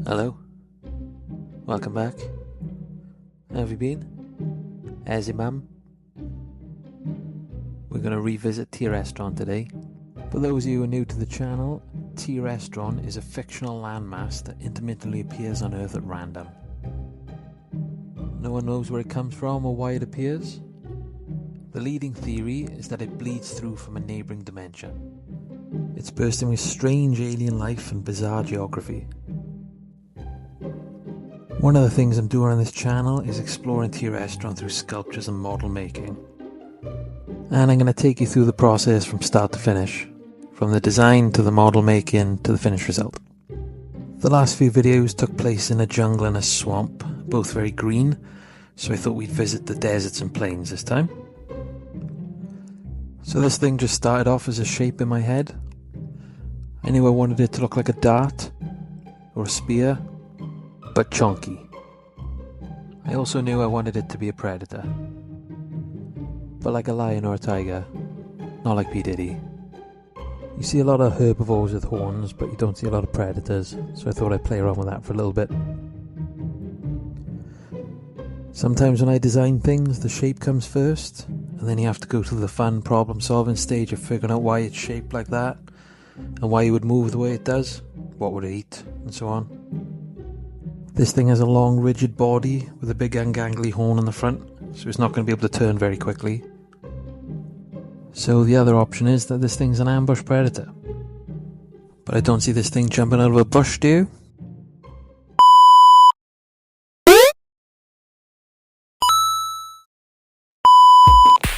Hello, welcome back. How have you been? How's your mum? We're going to revisit Tir Estron today. For those of you who are new to the channel, Tir Estron is a fictional landmass that intermittently appears on Earth at random. No one knows where it comes from or why it appears. The leading theory is that it bleeds through from a neighbouring dimension. It's bursting with strange alien life and bizarre geography. One of the things I'm doing on this channel is exploring Tir Estron through sculptures and model making. And I'm going to take you through the process from start to finish, from the design to the model making to the finished result. The last few videos took place in a jungle and a swamp, both very green, so I thought we'd visit the deserts and plains this time. So this thing just started off as a shape in my head. I knew I wanted it to look like a dart or a spear, but chunky. I also knew I wanted it to be a predator, but like a lion or a tiger, not like P. Diddy. You see a lot of herbivores with horns, but you don't see a lot of predators, so I thought I'd play around with that for a little bit. Sometimes when I design things, the shape comes first, and then you have to go through the fun problem-solving stage of figuring out why it's shaped like that, and why it would move the way it does, what would it eat, and so on. This thing has a long, rigid body with a big ungangly horn on the front, so it's not going to be able to turn very quickly. So the other option is that this thing's an ambush predator. But I don't see this thing jumping out of a bush, do you?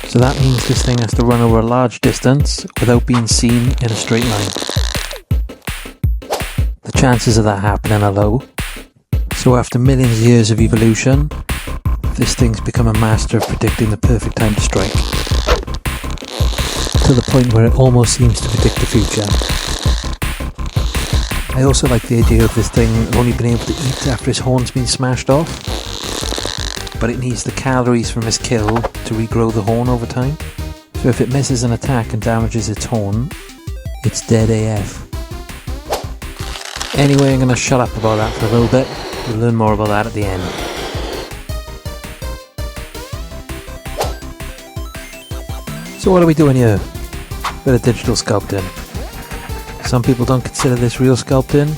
So that means this thing has to run over a large distance without being seen in a straight line. The chances of that happening are low. So after millions of years of evolution, this thing's become a master of predicting the perfect time to strike. To the point where it almost seems to predict the future. I also like the idea of this thing only being able to eat after its horn's been smashed off. But it needs the calories from its kill to regrow the horn over time. So if it misses an attack and damages its horn, it's dead AF. Anyway, I'm going to shut up about that for a little bit. We'll learn more about that at the end. So what are we doing here? Bit of digital sculpting. Some people don't consider this real sculpting.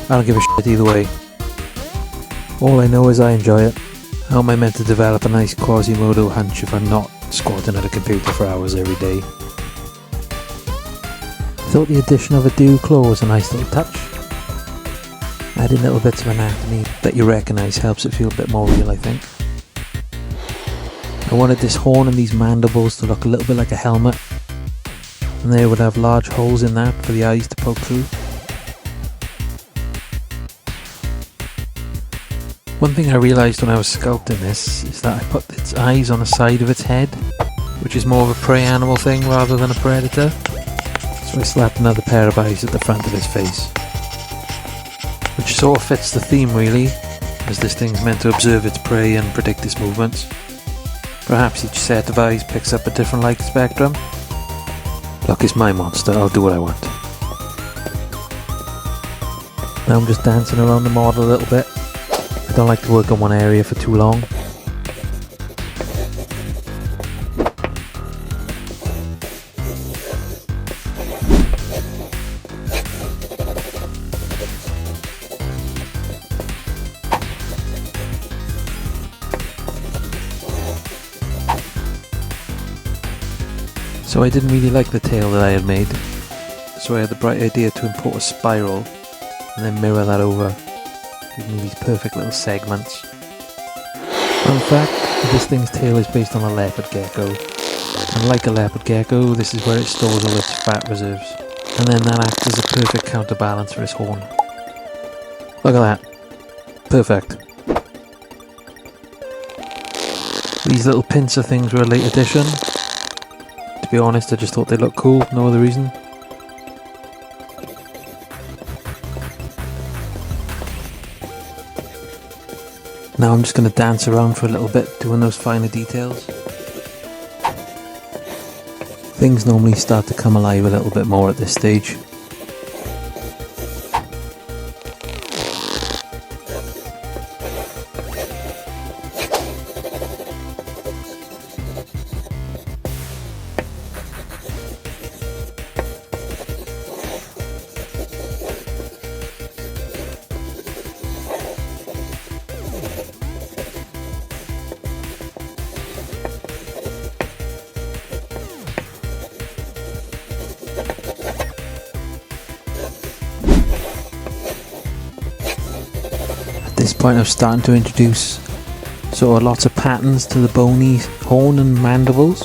I don't give a shit either way. All I know is I enjoy it. How am I meant to develop a nice Quasimodo hunch if I'm not squatting at a computer for hours every day? I thought the addition of a dew claw was a nice little touch. Adding little bits of anatomy that you recognise helps it feel a bit more real, I think. I wanted this horn and these mandibles to look a little bit like a helmet, and they would have large holes in that for the eyes to poke through. One thing I realised when I was sculpting this is that I put its eyes on the side of its head, which is more of a prey animal thing rather than a predator, so I slapped another pair of eyes at the front of its face. Which sort of fits the theme really, as this thing's meant to observe its prey and predict its movements. Perhaps each set of eyes picks up a different light spectrum. Look, it's my monster, I'll do what I want. Now I'm just dancing around the model a little bit. I don't like to work on one area for too long. So I didn't really like the tail that I had made, so I had the bright idea to import a spiral and then mirror that over, giving me these perfect little segments. Fun fact, this thing's tail is based on a leopard gecko, and like a leopard gecko, this is where it stores all its fat reserves, and then that acts as a perfect counterbalance for its horn. Look at that. Perfect. These little pincer things were a late addition. To be honest, I just thought they looked cool, no other reason. Now I'm just going to dance around for a little bit, doing those finer details. Things normally start to come alive a little bit more at this stage. point I was starting to introduce sort of lots of patterns to the bony horn and mandibles.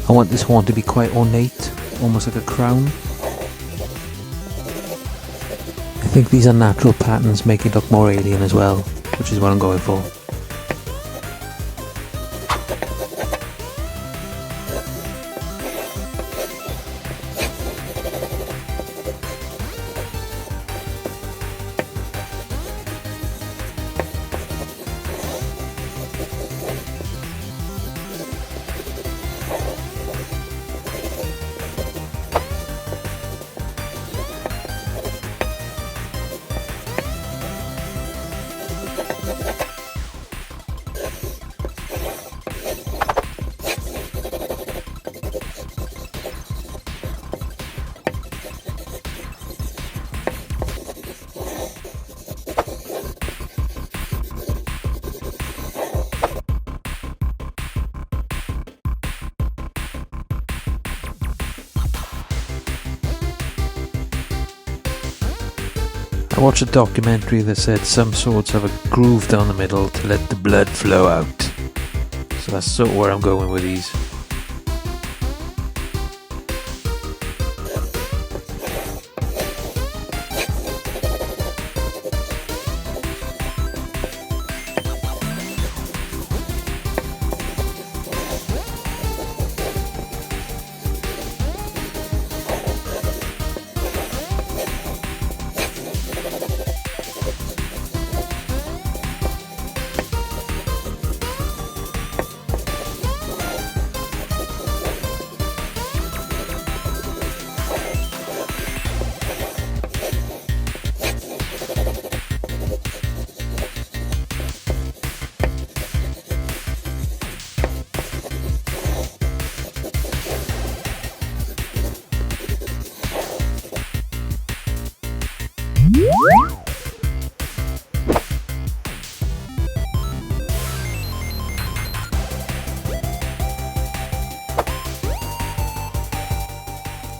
I want this horn to be quite ornate, almost like a crown. I think these are natural patterns, make it look more alien as well, which is what I'm going for. I watched a documentary that said some swords have a groove down the middle to let the blood flow out. So that's sort of where I'm going with these.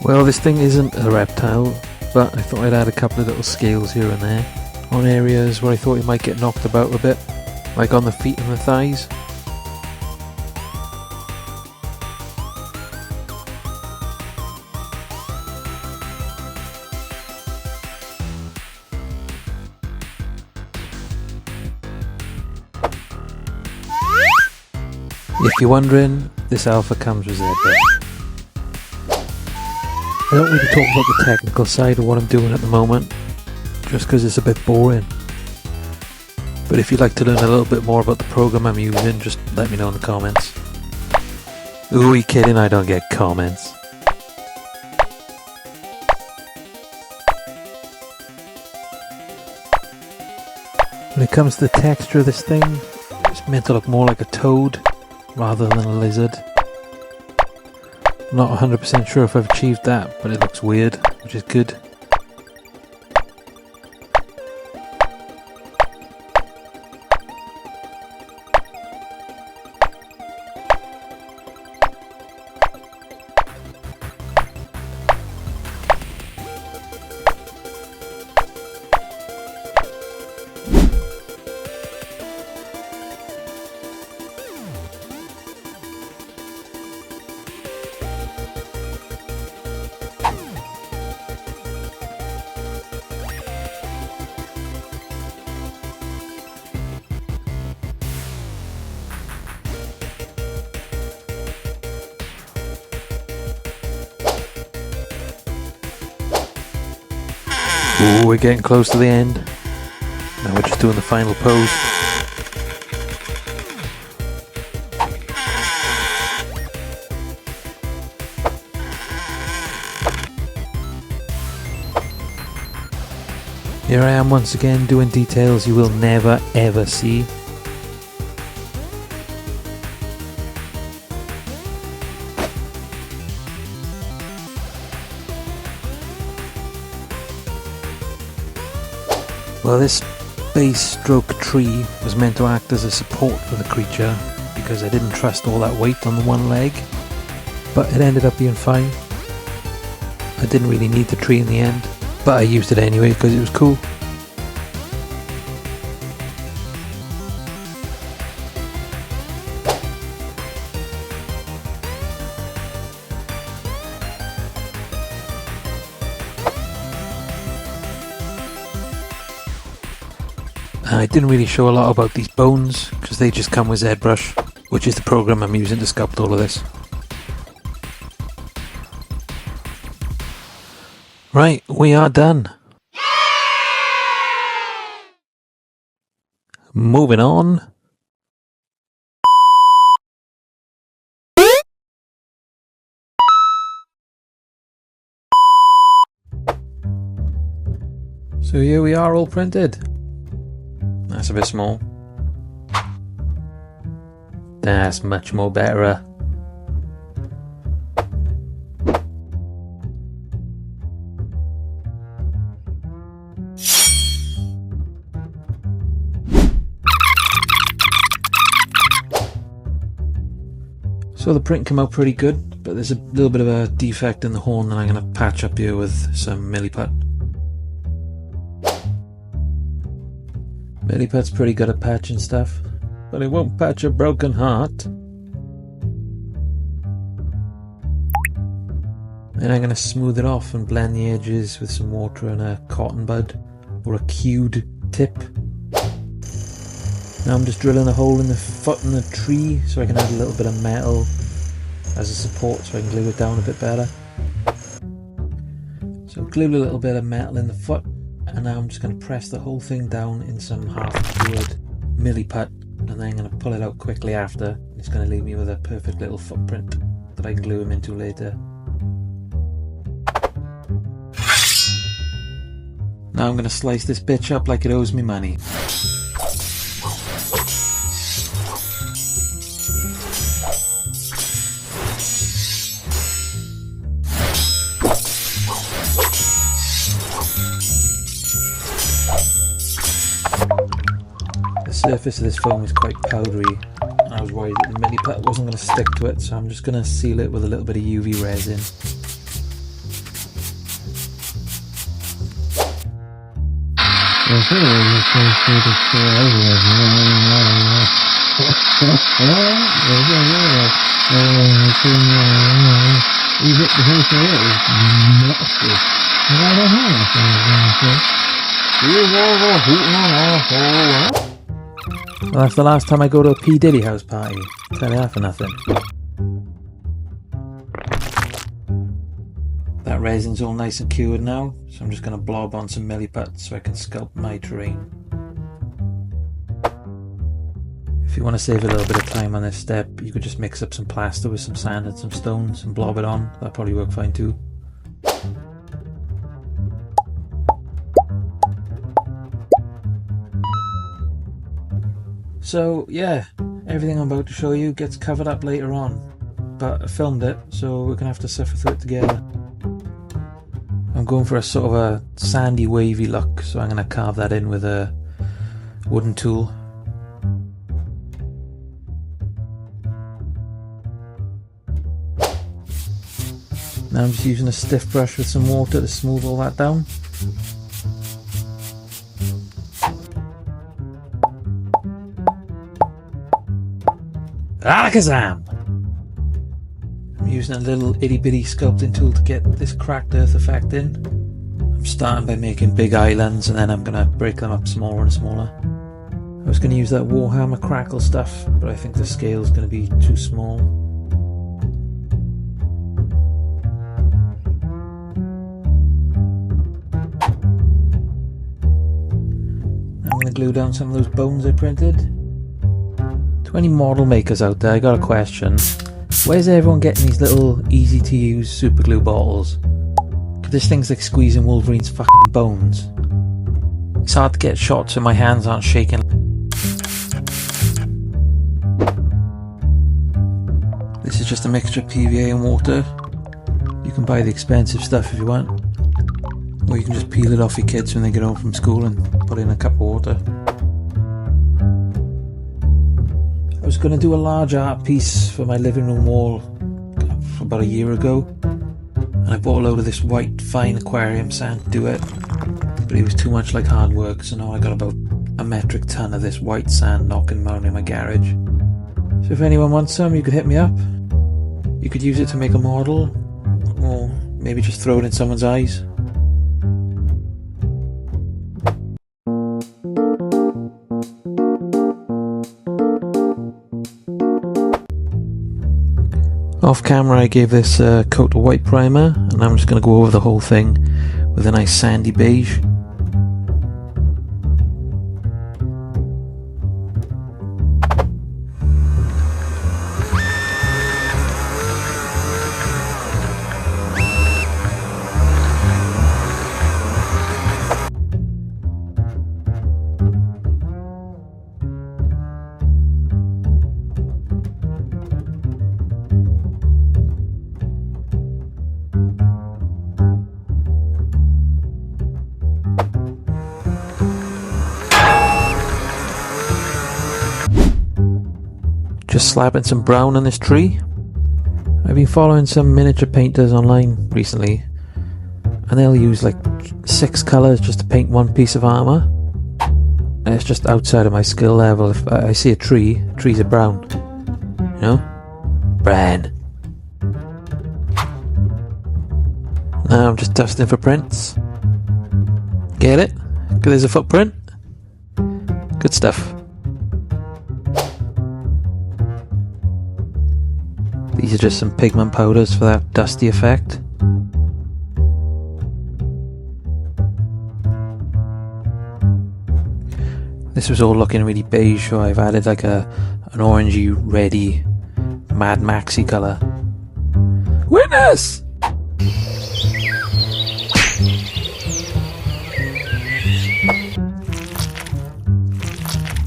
Well, this thing isn't a reptile, but I thought I'd add a couple of little scales here and there on areas where I thought it might get knocked about a bit, like on the feet and the thighs. If you're wondering, this alpha comes with zebra. I don't really talk about the technical side of what I'm doing at the moment, just because it's a bit boring. But if you'd like to learn a little bit more about the program I'm using, just let me know in the comments. Ooh, are you kidding? I don't get comments. When it comes to the texture of this thing, it's meant to look more like a toad rather than a lizard. I'm not 100% sure if I've achieved that, but it looks weird, which is good. Ooh, we're getting close to the end. Now we're just doing the final pose. Here I am once again doing details you will never ever see. Well, this base stroke tree was meant to act as a support for the creature because I didn't trust all that weight on the one leg, but it ended up being fine. I didn't really need the tree in the end, but I used it anyway because it was cool. I didn't really show a lot about these bones because they just come with ZBrush, which is the program I'm using to sculpt all of this. Right, we are done. Moving on. So here we are, all printed. That's a bit small. That's much more better. So the print came out pretty good, but there's a little bit of a defect in the horn that I'm going to patch up here with some milliput. Milliput's pretty good at patching stuff, but it won't patch a broken heart. Then I'm going to smooth it off and blend the edges with some water and a cotton bud or a cued tip. Now I'm just drilling a hole in the foot in the tree so I can add a little bit of metal as a support so I can glue it down a bit better. So glued a little bit of metal in the foot, and now I'm just going to press the whole thing down in some half-cured milliput, and then I'm going to pull it out quickly after. It's going to leave me with a perfect little footprint that I can glue him into later. Now I'm going to slice this bitch up like it owes me money. The surface of this foam is quite powdery, and I was worried that the milliput wasn't going to stick to it, so I'm just going to seal it with a little bit of UV resin. Well, that's the last time I go to a P. Diddy house party. Tell you that for nothing. That resin's all nice and cured now, so I'm just going to blob on some milliput so I can sculpt my terrain. If you want to save a little bit of time on this step, you could just mix up some plaster with some sand and some stones and blob it on. That'll probably work fine too. So yeah, everything I'm about to show you gets covered up later on, but I filmed it, so we're going to have to suffer through it together. I'm going for a sort of a sandy wavy look, so I'm going to carve that in with a wooden tool. Now I'm just using a stiff brush with some water to smooth all that down. Alakazam! I'm using a little itty bitty sculpting tool to get this cracked earth effect in. I'm starting by making big islands, and then I'm going to break them up smaller and smaller. I was going to use that Warhammer crackle stuff, but I think the scale is going to be too small. I'm going to glue down some of those bones I printed. To any model makers out there, I got a question. Where's everyone getting these little easy to use super glue bottles? Cause this thing's like squeezing Wolverine's fucking bones. It's hard to get shots and my hands aren't shaking. This is just a mixture of PVA and water. You can buy the expensive stuff if you want, or you can just peel it off your kids when they get home from school and put it in a cup of water. I was going to do a large art piece for my living room wall about a year ago, and I bought a load of this white fine aquarium sand to do it, but it was too much like hard work, so now I got about a metric ton of this white sand knocking around in my garage. So if anyone wants some, you could hit me up. You could use it to make a model, or maybe just throw it in someone's eyes. Off camera I gave this coat of white primer, and I'm just going to go over the whole thing with a nice sandy beige. Just slapping some brown on this tree. I've been following some miniature painters online recently, and they'll use like 6 colours just to paint one piece of armour. And it's just outside of my skill level. If I see a tree, trees are brown. You know? Brown. Now I'm just dusting for prints. Get it? There's a footprint. Good stuff. These are just some pigment powders for that dusty effect. This was all looking really beige, so I've added like an orangey, reddy, Mad Maxy colour. Witness!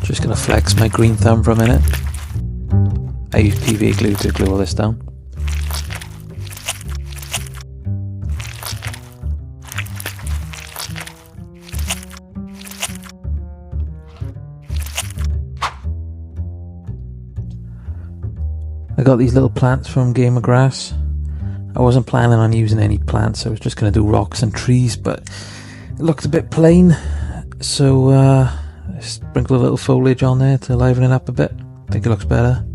Just gonna flex my green thumb for a minute. I use PVA glue to glue all this down. I got these little plants from Game of Grass. I wasn't planning on using any plants, I was just going to do rocks and trees, but it looked a bit plain, so I sprinkled a little foliage on there to liven it up a bit. I think it looks better.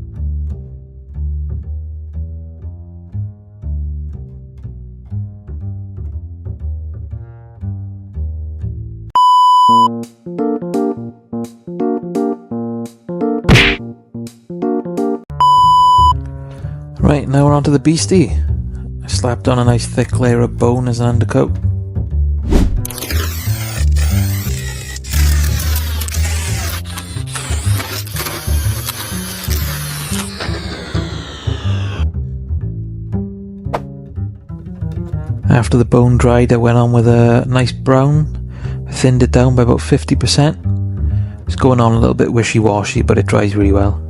Right, now we're on to the beastie. I slapped on a nice thick layer of bone as an undercoat. After the bone dried, I went on with a nice brown. I thinned it down by about 50%. It's going on a little bit wishy-washy, but it dries really well.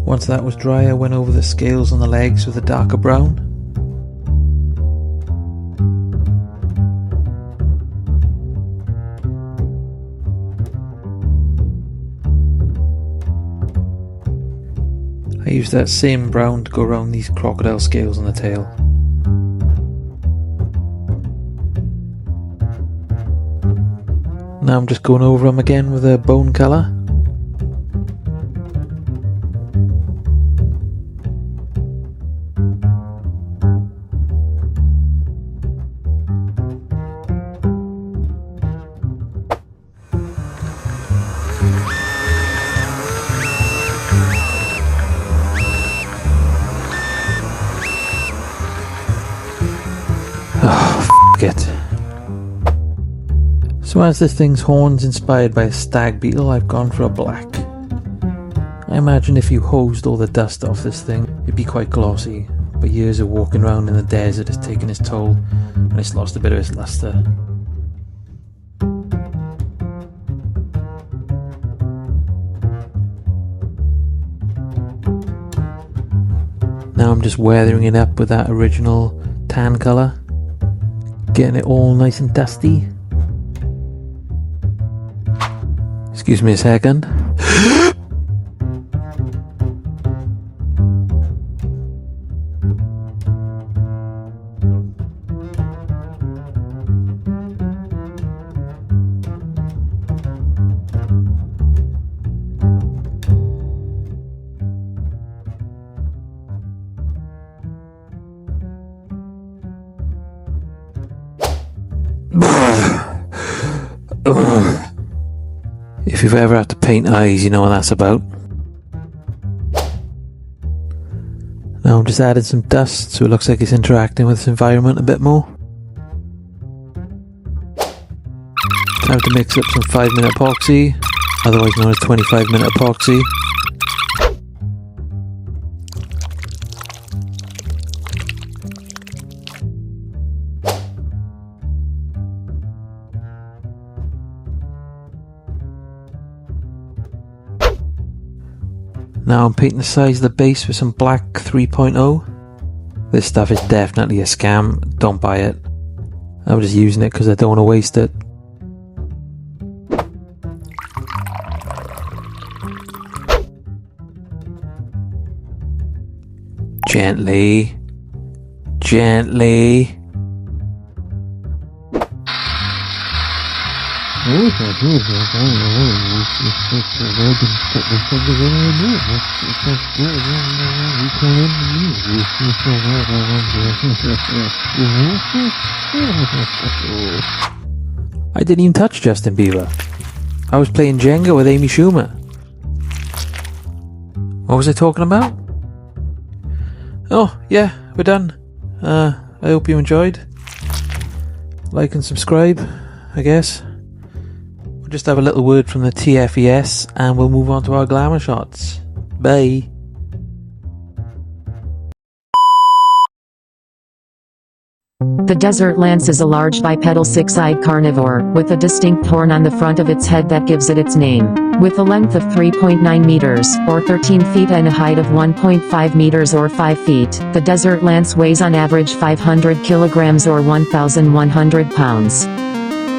Once that was dry, I went over the scales on the legs with a darker brown. I used that same brown to go around these crocodile scales on the tail. Now I'm just going over them again with a bone colour. Oh, f*** it. So as this thing's horn's inspired by a stag beetle, I've gone for a black. I imagine if you hosed all the dust off this thing, it'd be quite glossy, but years of walking around in the desert has taken its toll, and it's lost a bit of its luster. Now I'm just weathering it up with that original tan colour. Getting it all nice and dusty. Excuse me a second. If you've ever had to paint eyes, you know what that's about. Now I'm just adding some dust so it looks like it's interacting with its environment a bit more. Time to mix up some 5-minute epoxy, otherwise known as 25-minute epoxy. Now I'm painting the sides of the base with some black 3.0. This stuff is definitely a scam, don't buy it. I'm just using it because I don't want to waste it. Gently. Gently. I didn't even touch Justin Bieber. I was playing Jenga with Amy Schumer. What was I talking about? Oh, yeah, we're done. I hope you enjoyed. Like and subscribe, I guess. We'll just have a little word from the TFES and we'll move on to our glamour shots. Bye. The desert lance is a large bipedal six-eyed carnivore, with a distinct horn on the front of its head that gives it its name. With a length of 3.9 meters, or 13 feet and a height of 1.5 meters or 5 feet, the desert lance weighs on average 500 kilograms or 1,100 pounds.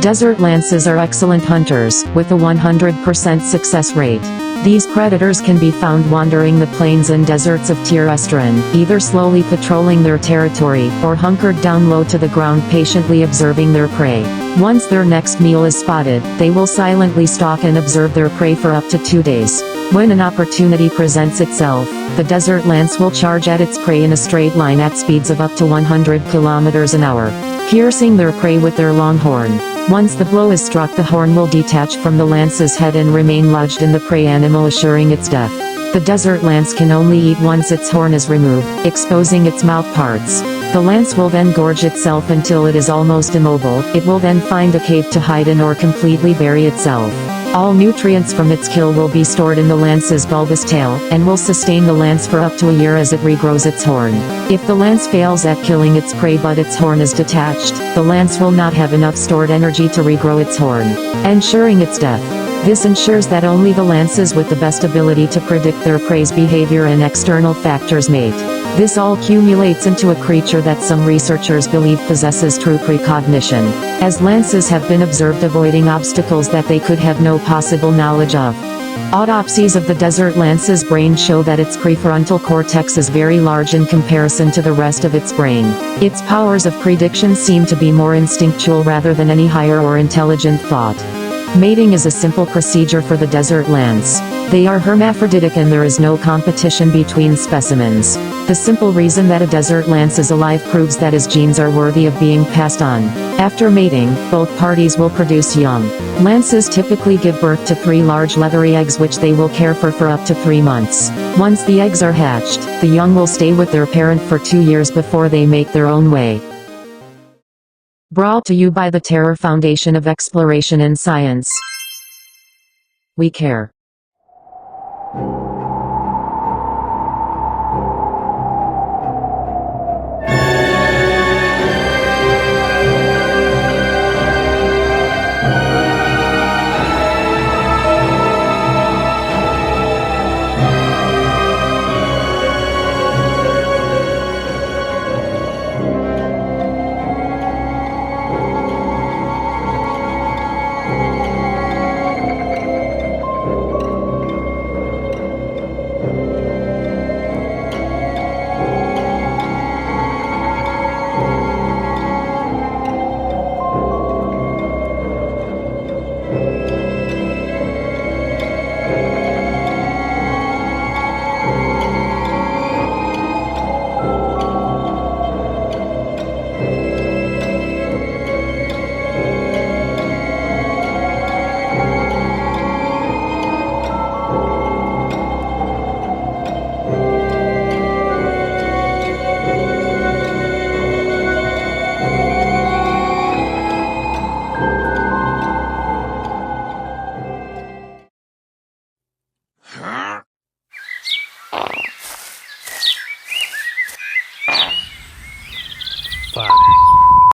Desert lances are excellent hunters, with a 100% success rate. These predators can be found wandering the plains and deserts of Tir Estron, either slowly patrolling their territory, or hunkered down low to the ground patiently observing their prey. Once their next meal is spotted, they will silently stalk and observe their prey for up to 2 days. When an opportunity presents itself, the desert lance will charge at its prey in a straight line at speeds of up to 100 kilometers an hour, piercing their prey with their long horn. Once the blow is struck, the horn will detach from the lance's head and remain lodged in the prey animal, assuring its death. The desert lance can only eat once its horn is removed, exposing its mouth parts. The lance will then gorge itself until it is almost immobile. It will then find a cave to hide in or completely bury itself. All nutrients from its kill will be stored in the lance's bulbous tail, and will sustain the lance for up to a year as it regrows its horn. If the lance fails at killing its prey but its horn is detached, the lance will not have enough stored energy to regrow its horn, ensuring its death. This ensures that only the lances with the best ability to predict their prey's behavior and external factors mate. This all accumulates into a creature that some researchers believe possesses true precognition, as lances have been observed avoiding obstacles that they could have no possible knowledge of. Autopsies of the desert lance's brain show that its prefrontal cortex is very large in comparison to the rest of its brain. Its powers of prediction seem to be more instinctual rather than any higher or intelligent thought. Mating is a simple procedure for the desert lance. They are hermaphroditic and there is no competition between specimens. The simple reason that a desert lance is alive proves that his genes are worthy of being passed on. After mating, both parties will produce young. Lances typically give birth to 3 large leathery eggs which they will care for up to 3 months. Once the eggs are hatched, the young will stay with their parent for 2 years before they make their own way. Brought to you by the Terror Foundation of Exploration and Science. We care.